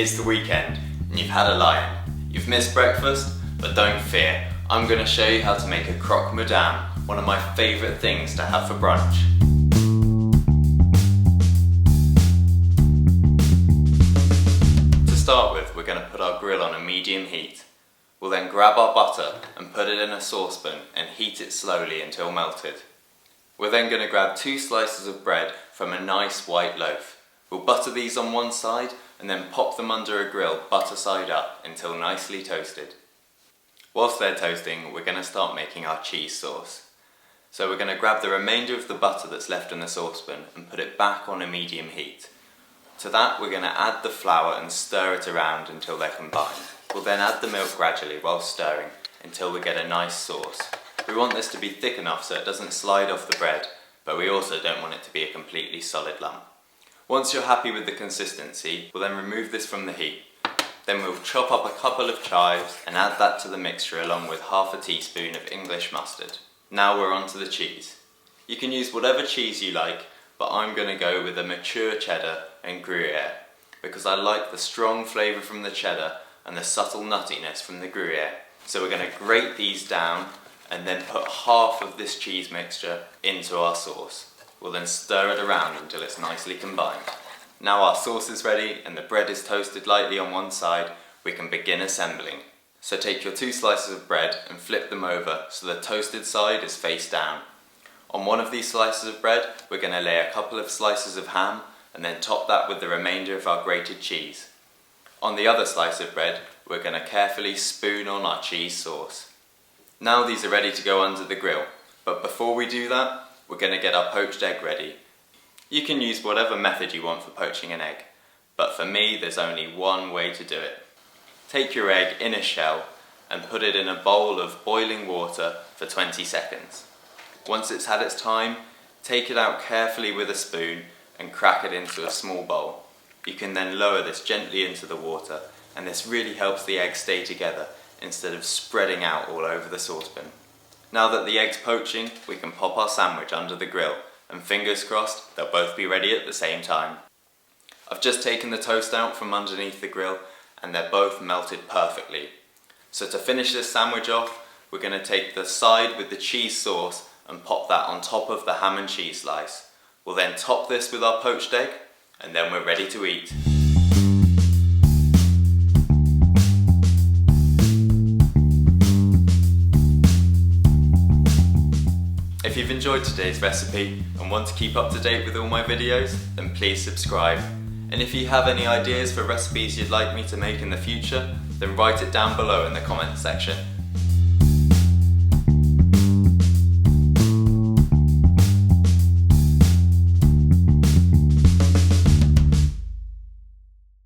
It's the weekend and you've had a lie-in. You've missed breakfast, but don't fear. I'm going to show you how to make a Croque Madame, one of my favourite things to have for brunch. To start with, we're going to put our grill on a medium heat. We'll then grab our butter and put it in a saucepan and heat it slowly until melted. We're then going to grab 2 slices of bread from a nice white loaf. We'll butter these on one side and then pop them under a grill butter side up until nicely toasted. Whilst they're toasting, we're going to start making our cheese sauce. So we're going to grab the remainder of the butter that's left in the saucepan and put it back on a medium heat. To that we're going to add the flour and stir it around until they're combined. We'll then add the milk gradually while stirring until we get a nice sauce. We want this to be thick enough so it doesn't slide off the bread, but we also don't want it to be a completely solid lump. Once you're happy with the consistency, we'll then remove this from the heat. Then we'll chop up a couple of chives and add that to the mixture along with half a teaspoon of English mustard. Now we're on to the cheese. You can use whatever cheese you like, but I'm going to go with a mature cheddar and Gruyère because I like the strong flavour from the cheddar and the subtle nuttiness from the Gruyère. So we're going to grate these down and then put half of this cheese mixture into our sauce. We'll then stir it around until it's nicely combined. Now our sauce is ready and the bread is toasted lightly on one side, we can begin assembling. So take your 2 slices of bread and flip them over so the toasted side is face down. On one of these slices of bread, we're going to lay a couple of slices of ham and then top that with the remainder of our grated cheese. On the other slice of bread, we're going to carefully spoon on our cheese sauce. Now these are ready to go under the grill, but before we do that, we're going to get our poached egg ready. You can use whatever method you want for poaching an egg, but for me there's only one way to do it. Take your egg in a shell and put it in a bowl of boiling water for 20 seconds. Once it's had its time, take it out carefully with a spoon and crack it into a small bowl. You can then lower this gently into the water, and this really helps the egg stay together instead of spreading out all over the saucepan. Now that the egg's poaching, we can pop our sandwich under the grill, and fingers crossed, they'll both be ready at the same time. I've just taken the toast out from underneath the grill, and they're both melted perfectly. So to finish this sandwich off, we're going to take the side with the cheese sauce and pop that on top of the ham and cheese slice. We'll then top this with our poached egg, and then we're ready to eat. If you've enjoyed today's recipe and want to keep up to date with all my videos, then please subscribe. And if you have any ideas for recipes you'd like me to make in the future, then write it down below in the comments section.